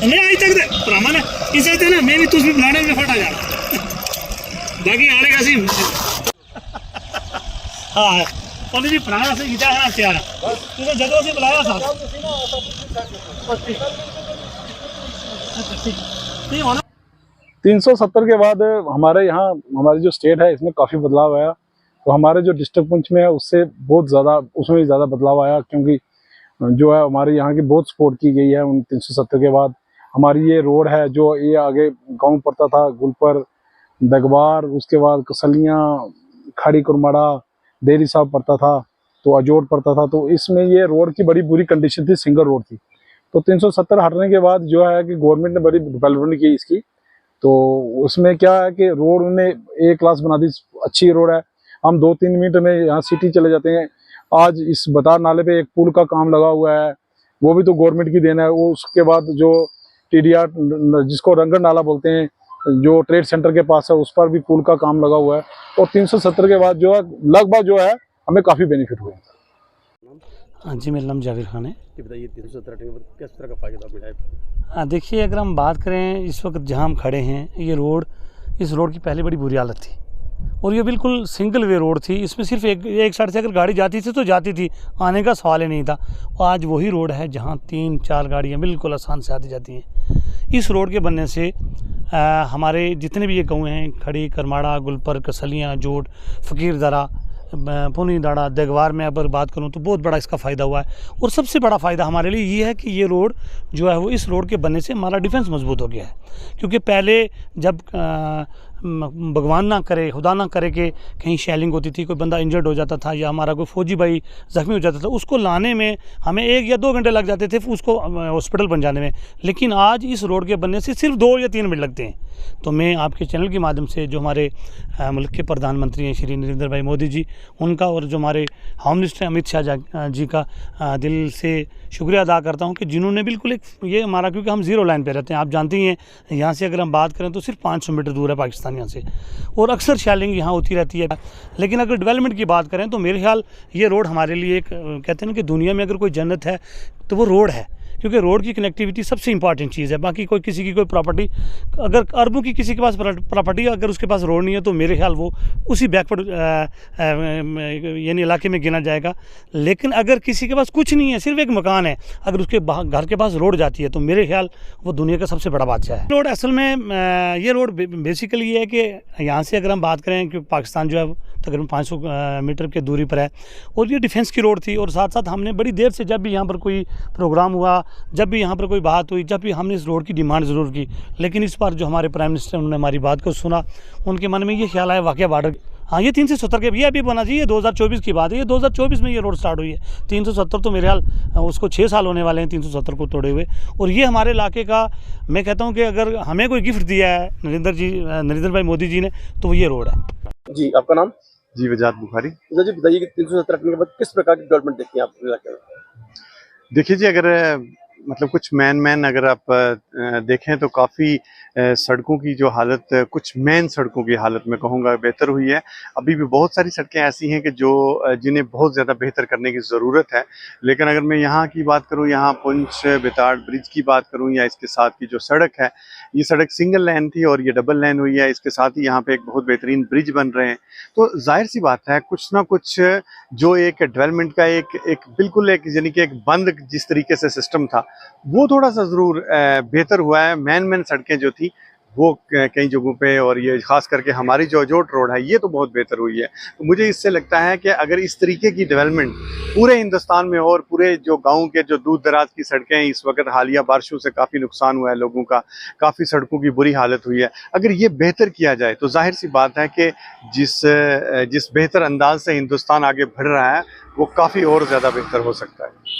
नहीं आई तक प्रमाण इसे ना मैं भी तुझ भी बुलाने में फटा जा बाकी आने का सी हाँ पंडित जी पुराना से गीता है त्यार तुझे जगह से बुलाया था नहीं होना 370 के बाद हमारे यहाँ हमारी जो स्टेट है इसमें काफ़ी बदलाव आया। तो हमारे जो डिस्ट्रिक्ट पुंछ में है उससे बहुत ज़्यादा उसमें ज़्यादा बदलाव आया, क्योंकि जो है हमारे यहाँ की बहुत सपोर्ट की गई है उन 370 के बाद। हमारी ये रोड है जो ये आगे गांव पड़ता था गुलपर दगवार, उसके बाद कसलियाँ खाड़ी कुरमाड़ा देरी साहब पड़ता था, तो अजोट पड़ता था। तो इसमें ये रोड की बड़ी बुरी कंडीशन थी, सिंगल रोड थी। तो 370 हटने के बाद जो है कि गवर्नमेंट ने बड़ी डेवलपमेंट की इसकी। तो उसमें क्या है कि रोड उन्होंने ए क्लास बना दी, अच्छी रोड है। हम 2-3 मिनट में यहाँ सिटी चले जाते हैं। आज इस बतार नाले पे एक पुल का काम लगा हुआ है, वो भी तो गवर्नमेंट की देन है। वो उसके बाद जो TDR जिसको रंगन नाला बोलते हैं, जो ट्रेड सेंटर के पास है, उस पर भी पुल का काम लगा हुआ है। और 370 के बाद जो है लगभग जो है हमें काफ़ी बेनिफिट हुए। हाँ जी, मेरा नाम जावेद खान है। कि बताइए 370 में किस तरह का फ़ायदा मिला है? देखिए, अगर हम बात करें इस वक्त जहाँ हम खड़े हैं, ये रोड इस रोड की पहले बड़ी बुरी हालत थी और ये बिल्कुल सिंगल वे रोड थी। इसमें सिर्फ एक साइड से अगर गाड़ी जाती थी तो जाती थी, आने का सवाल ही नहीं था। और आज वही रोड है जहाँ 3-4 गाड़ियाँ बिल्कुल आसान से आती जाती हैं। इस रोड के बनने से हमारे जितने भी ये गाँव हैं, खड़ी करमाड़ा गुलपर कसलियाँ जोट फ़कीर दरा पुनी दाड़ा देगवार में अगर बात करूं तो बहुत बड़ा इसका फ़ायदा हुआ है। और सबसे बड़ा फ़ायदा हमारे लिए ये है कि ये रोड जो है वो इस रोड के बनने से हमारा डिफेंस मजबूत हो गया है। क्योंकि पहले जब भगवान ना करे खुदा ना करे कि कहीं शेलिंग होती थी, कोई बंदा इंजर्ड हो जाता था या हमारा कोई फौजी भाई ज़ख्मी हो जाता था, उसको लाने में हमें 1 या 2 घंटे लग जाते थे उसको हॉस्पिटल पहुंचाने में। लेकिन आज इस रोड के बनने से सिर्फ 2 या 3 मिनट लगते हैं। तो मैं आपके चैनल के माध्यम से जो हमारे मुल्क के प्रधानमंत्री हैं श्री नरेंद्र भाई मोदी जी, उनका और जो हमारे होम मिनिस्टर अमित शाह जी का दिल से शुक्रिया अदा करता हूं कि जिन्होंने बिल्कुल एक ये हमारा, क्योंकि हम ज़ीरो लाइन पे रहते हैं, आप जानती हैं यहाँ से अगर हम बात करें तो सिर्फ 500 मीटर दूर है पाकिस्तान यहाँ से, और अक्सर शेलिंग यहाँ होती रहती है। लेकिन अगर डेवलपमेंट की बात करें तो मेरे ख्याल ये रोड हमारे लिए एक कहते हैं ना कि दुनिया में अगर कोई जन्नत है तो वो रोड है। क्योंकि रोड की कनेक्टिविटी सबसे इंपॉर्टेंट चीज़ है। बाकी कोई किसी की कोई प्रॉपर्टी, अगर अरबों की किसी के पास प्रॉपर्टी, अगर उसके पास रोड नहीं है तो मेरे ख्याल वो उसी बैकवर्ड यानी इलाके में गिना जाएगा। लेकिन अगर किसी के पास कुछ नहीं है, सिर्फ एक मकान है, अगर उसके घर के पास रोड जाती है तो मेरे ख्याल वो दुनिया का सबसे बड़ा बादशाह है। रोड असल में ये रोड बेसिकली ये है कि यहाँ से अगर हम बात करें कि पाकिस्तान जो है तकरीबन 500 मीटर की दूरी पर है और ये डिफेंस की रोड थी। और साथ साथ हमने बड़ी देर से जब भी यहाँ पर कोई प्रोग्राम हुआ, जब भी यहाँ पर कोई बात हुई, जब भी हमने इस रोड की डिमांड ज़रूर की। लेकिन इस बार जो हमारे प्राइम मिनिस्टर उन्होंने हमारी बात को सुना, उनके मन में ये ख्याल आया वाकई बॉर्डर हाँ ये 370 के ये अभी बना चाहिए, 2024 की बात है, ये 2024 में ये रोड स्टार्ट हुई है। 370 तो मेरे ख्याल उसको 6 साल होने वाले हैं 370 को तोड़े हुए। और ये हमारे इलाके का, मैं कहता हूँ कि अगर हमें कोई गिफ्ट दिया है नरेंद्र भाई मोदी जी ने तो वो ये रोड है। जी, आपका नाम? जी, वजात बुखारी। जी बताइए कि 370 के बाद किस प्रकार की डेवलपमेंट देखते हैं आप इलाके में? देखिए जी, अगर मतलब कुछ मेन अगर आप देखें तो काफ़ी सड़कों की जो हालत, कुछ मेन सड़कों की हालत मैं कहूँगा बेहतर हुई है। अभी भी बहुत सारी सड़कें ऐसी हैं कि जो जिन्हें बहुत ज़्यादा बेहतर करने की ज़रूरत है। लेकिन अगर मैं यहाँ की बात करूँ, यहाँ पुंछ बिताड़ ब्रिज की बात करूँ या इसके साथ की जो सड़क है, ये सड़क सिंगल लेन थी और ये डबल लेन हुई है। इसके साथ ही यहाँ पे एक बहुत बेहतरीन ब्रिज बन रहे हैं। तो जाहिर सी बात है कुछ ना कुछ जो एक डेवलपमेंट का एक बिल्कुल एक यानी कि एक बंद जिस तरीके से सिस्टम था वो थोड़ा सा ज़रूर बेहतर हुआ है। मेन सड़कें जो थी वो कई जगहों पे, और ये खास करके हमारी जो अजोट रोड है ये तो बहुत बेहतर हुई है। तो मुझे इससे लगता है कि अगर इस तरीके की डेवलपमेंट पूरे हिंदुस्तान में हो और पूरे जो गाँव के जो दूर दराज की सड़कें, इस वक्त हालिया बारिशों से काफ़ी नुकसान हुआ है लोगों का, काफ़ी सड़कों की बुरी हालत हुई है, अगर ये बेहतर किया जाए तो जाहिर सी बात है कि जिस बेहतर अंदाज से हिंदुस्तान आगे बढ़ रहा है वो काफ़ी और ज़्यादा बेहतर हो सकता है।